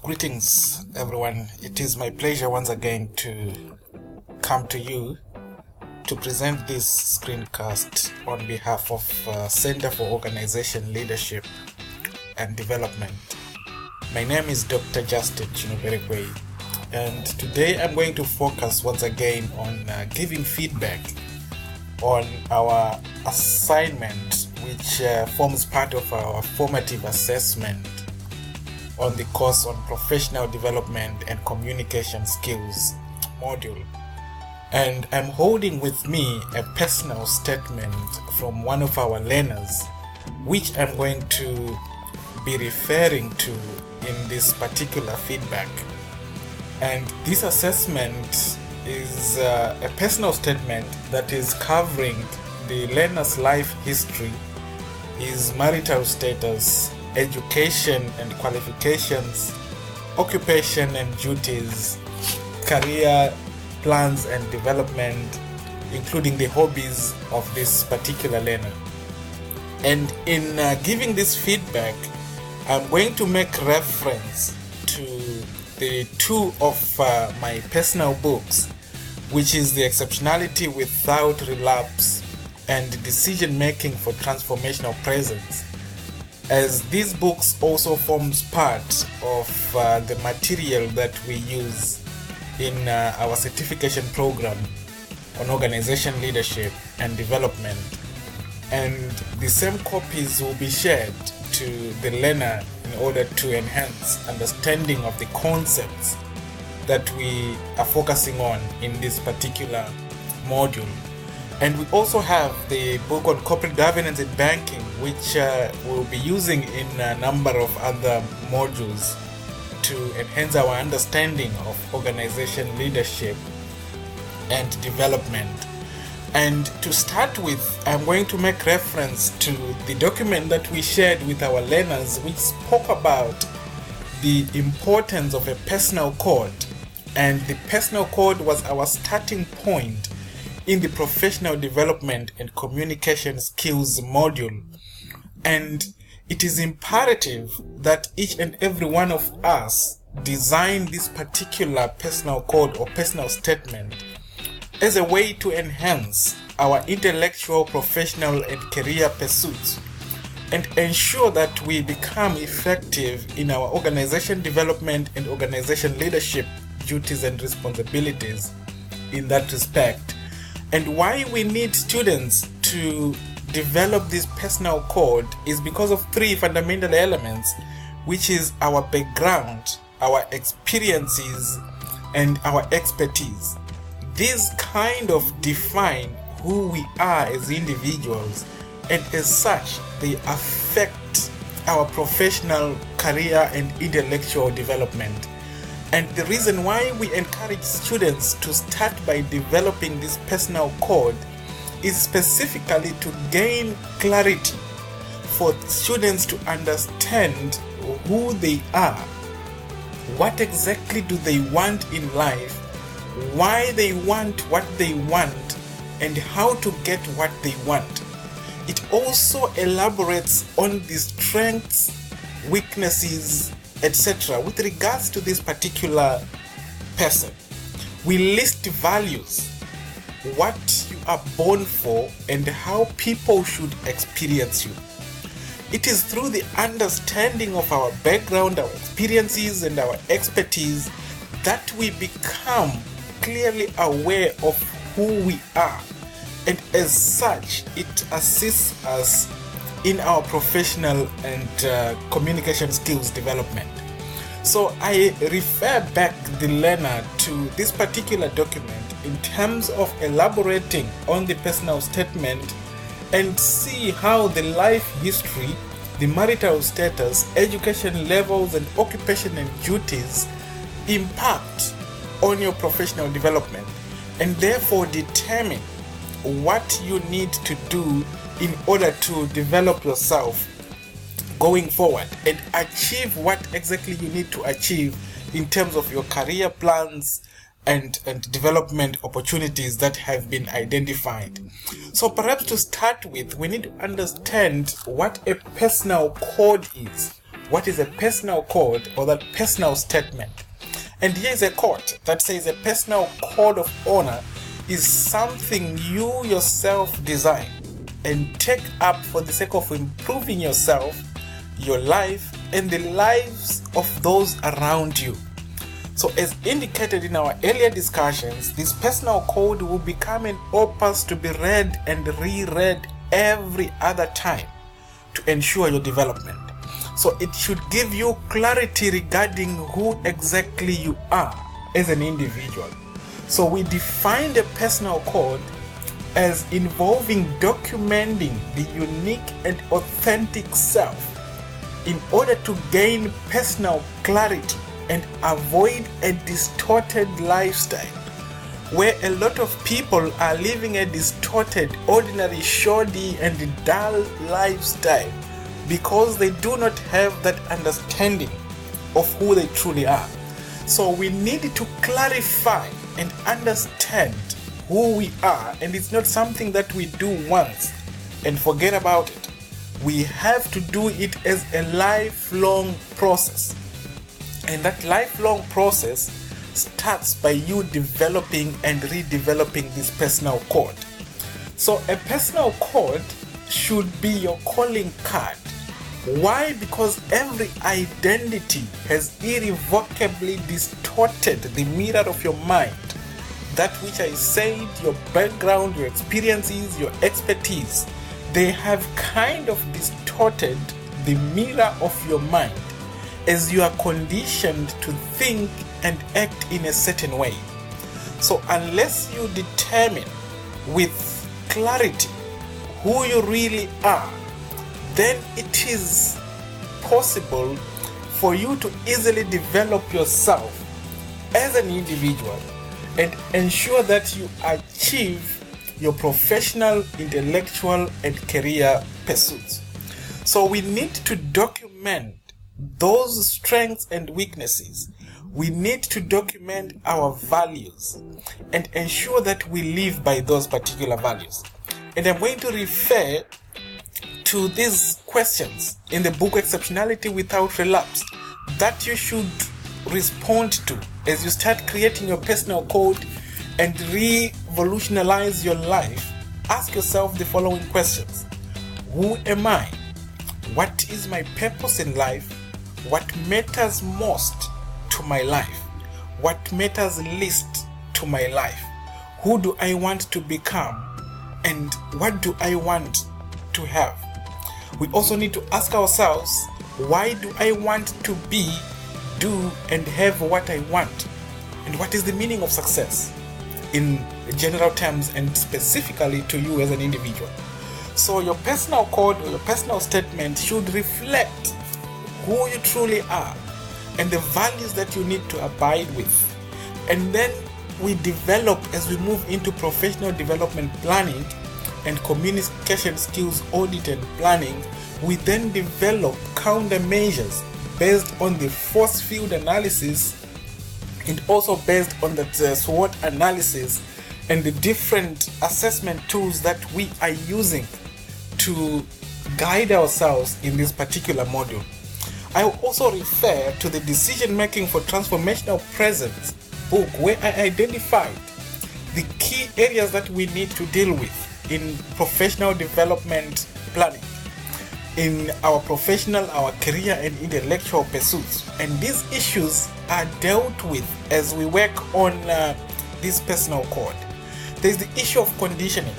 Greetings, everyone. It is my pleasure once again to come to you to present this screencast on behalf of Center for Organization Leadership and Development. My name is Dr. Justine Chinoperekweyi, and today I'm going to focus once again on giving feedback on our assignment, which forms part of our formative assessment on the course on professional development and communication skills module. And I'm holding with me a personal statement from one of our learners, which I'm going to be referring to in this particular feedback. And this assessment is a personal statement that is covering the learner's life history, his marital status, education and qualifications, occupation and duties, career plans and development, including the hobbies of this particular learner. And in giving this feedback, I'm going to make reference to the two of my personal books, which is The Exceptionality Without Relapse and Decision Making for Transformational Presence, as these books also forms part of the material that we use in our certification program on organization leadership and development. And the same copies will be shared to the learner in order to enhance understanding of the concepts that we are focusing on in this particular module. And we also have the book on corporate governance and banking, which we'll be using in a number of other modules to enhance our understanding of organization leadership and development. And to start with, I'm going to make reference to the document that we shared with our learners, which spoke about the importance of a personal code. And the personal code was our starting point in the professional development and communication skills module. And it is imperative that each and every one of us design this particular personal code or personal statement as a way to enhance our intellectual, professional, and career pursuits and ensure that we become effective in our organization development and organization leadership duties and responsibilities in that respect. And why we need students to develop this personal code is because of three fundamental elements, which is our background, our experiences, and our expertise. These kind of define who we are as individuals, and as such, they affect our professional, career, and intellectual development. And the reason why we encourage students to start by developing this personal code is specifically to gain clarity for students to understand who they are, what exactly do they want in life, why they want what they want, and how to get what they want. It also elaborates on the strengths, weaknesses, etc. with regards to this particular person. We list values, what you are born for, and how people should experience you. It is through the understanding of our background, our experiences, and our expertise that we become clearly aware of who we are. And as such, it assists us in our professional and communication skills development. So I refer back the learner to this particular document in terms of elaborating on the personal statement and see how the life history, the marital status, education levels, and occupation and duties impact on your professional development, and therefore determine what you need to do in order to develop yourself going forward and achieve what exactly you need to achieve in terms of your career plans and development opportunities that have been identified. So perhaps to start with, we need to understand what a personal code is. what is a personal code or that personal statement. And here's a quote that says a personal code of honor is something you yourself design and take up for the sake of improving yourself, your life, and the lives of those around you. So as indicated in our earlier discussions, this personal code will become an opus to be read and reread every other time to ensure your development. So it should give you clarity regarding who exactly you are as an individual. So we defined a personal code as involving documenting the unique and authentic self in order to gain personal clarity and avoid a distorted lifestyle where a lot of people are living a distorted, ordinary, shoddy and dull lifestyle because they do not have that understanding of who they truly are. So we need to clarify and understand who we are, and it's not something that we do once and forget about it. We have to do it as a lifelong process, and that lifelong process starts by you developing and redeveloping this personal code. So a personal code should be your calling card. Why? Because every identity has irrevocably distorted the mirror of your mind. That which I said, your background, your experiences, your expertise, they have kind of distorted the mirror of your mind as you are conditioned to think and act in a certain way. So unless you determine with clarity who you really are, then it is possible for you to easily develop yourself as an individual and ensure that you achieve your professional, intellectual, and career pursuits. So we need to document those strengths and weaknesses. We need to document our values and ensure that we live by those particular values. And I'm going to refer to these questions in the book Exceptionality Without Relapse that you should respond to as you start creating your personal code and revolutionize your life. Ask yourself the following questions. Who am I? What is my purpose in life? What matters most to my life? What matters least to my life? Who do I want to become? And what do I want to have? We also need to ask ourselves, why do I want to be, do, and have what I want? And what is the meaning of success in general terms and specifically to you as an individual? So your personal code or your personal statement should reflect who you truly are and the values that you need to abide with. And then we develop, as we move into professional development planning and communication skills audit and planning, we then develop countermeasures based on the force field analysis and also based on the SWOT analysis and the different assessment tools that we are using to guide ourselves in this particular module. I will also refer to the Decision Making for Transformational Presence book, where I identified the key areas that we need to deal with in professional development planning, in our professional, our career and intellectual pursuits. And these issues are dealt with as we work on this personal code. There's the issue of conditioning,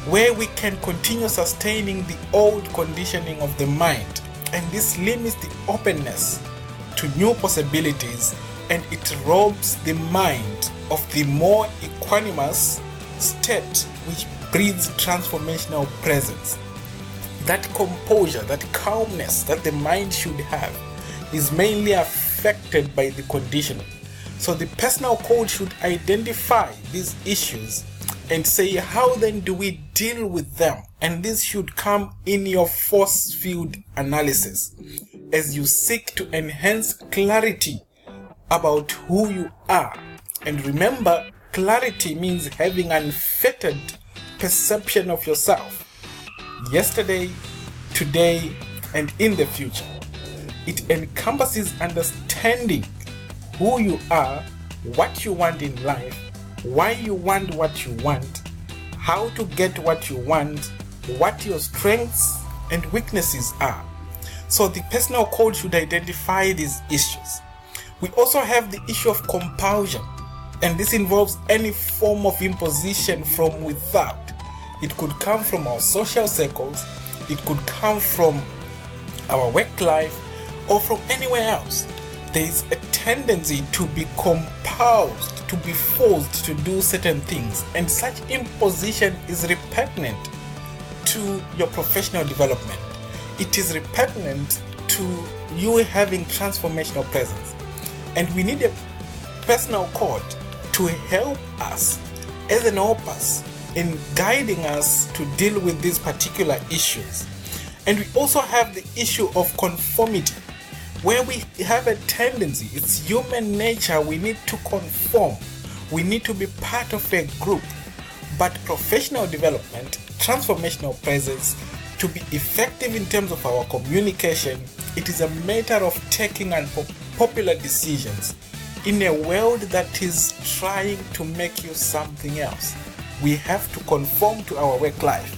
where we can continue sustaining the old conditioning of the mind, and this limits the openness to new possibilities, and it robs the mind of the more equanimous state which breeds transformational presence. That composure, that calmness that the mind should have is mainly affected by the conditioning. So the personal code should identify these issues and say, how then do we deal with them? And this should come in your force field analysis as you seek to enhance clarity about who you are. And remember, clarity means having unfettered perception of yourself, yesterday, today, and in the future. It encompasses understanding who you are, what you want in life, why you want what you want, how to get what you want, what your strengths and weaknesses are. So the personal code should identify these issues. We also have the issue of compulsion, and this involves any form of imposition from without. It could come from our social circles, it could come from our work life, or from anywhere else. There is a tendency to be compelled, to be forced to do certain things, and such imposition is repugnant to your professional development. It is repugnant to you having transformational presence. And we need a personal code to help us as an opus in guiding us to deal with these particular issues. And we also have the issue of conformity, where we have a tendency, it's human nature, we need to conform, we need to be part of a group. But professional development, transformational presence, to be effective in terms of our communication, it is a matter of taking unpopular decisions in a world that is trying to make you something else. We have to conform to our work life.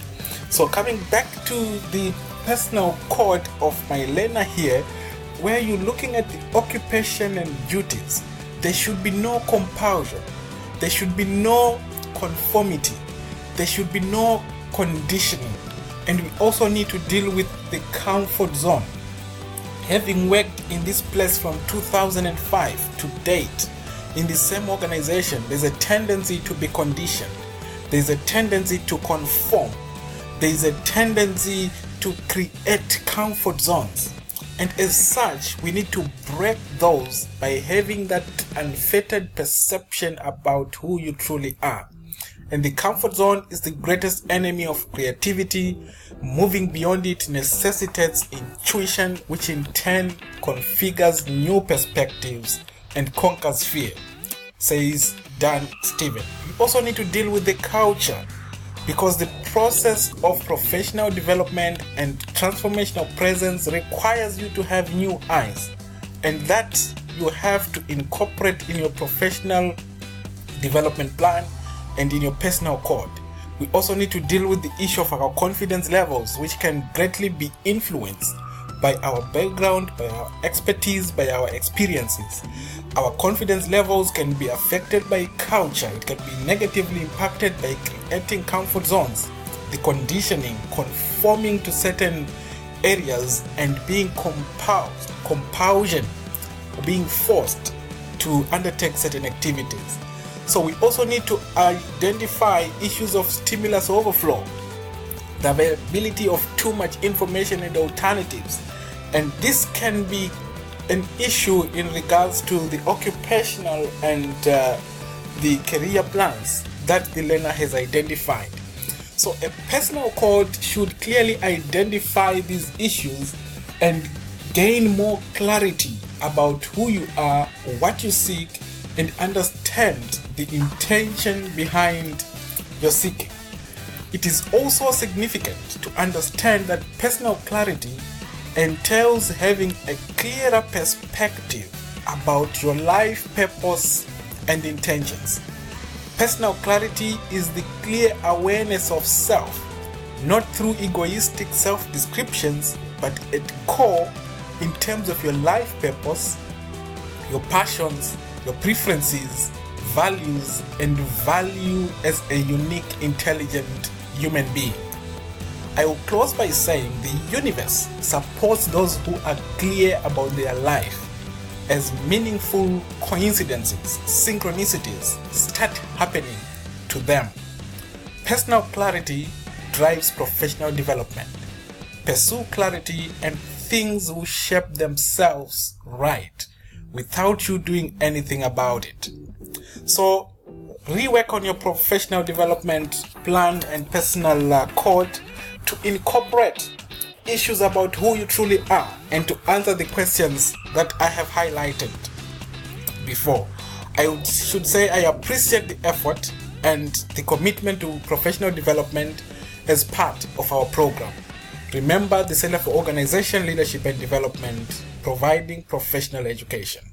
So coming back to the personal code of my learner here, where you're looking at the occupation and duties, there should be no compulsion, there should be no conformity, there should be no conditioning. And we also need to deal with the comfort zone. Having worked in this place from 2005 to date in the same organization, there's a tendency to be conditioned, there's a tendency to conform, there's a tendency to create comfort zones. And as such, we need to break those by having that unfettered perception about who you truly are. And the comfort zone is the greatest enemy of creativity. Moving beyond it necessitates intuition, which in turn configures new perspectives and conquers fear, says Dan Steven. We also need to deal with the culture, because the process of professional development and transformational presence requires you to have new eyes, and that you have to incorporate in your professional development plan and in your personal code. We also need to deal with the issue of our confidence levels, which can greatly be influenced by our background, by our expertise, by our experiences. Our confidence levels can be affected by culture. It can be negatively impacted by creating comfort zones, the conditioning, conforming to certain areas, and being compulsion, being forced to undertake certain activities. So we also need to identify issues of stimulus overflow, the availability of too much information and alternatives. And this can be an issue in regards to the occupational and the career plans that the learner has identified. So a personal code should clearly identify these issues and gain more clarity about who you are, what you seek, and understand the intention behind your seeking. It is also significant to understand that personal clarity entails having a clearer perspective about your life purpose and intentions. Personal clarity is the clear awareness of self, not through egoistic self-descriptions, but at core in terms of your life purpose, your passions, your preferences, values, and value as a unique, intelligent human being. I will close by saying the universe supports those who are clear about their life as meaningful coincidences, synchronicities start happening to them. Personal clarity drives professional development. Pursue clarity and things will shape themselves right without you doing anything about it. So rework on your professional development plan and personal code to incorporate issues about who you truly are and to answer the questions that I have highlighted before. I should say I appreciate the effort and the commitment to professional development as part of our program. Remember, the Center for Organization, Leadership and Development providing professional education.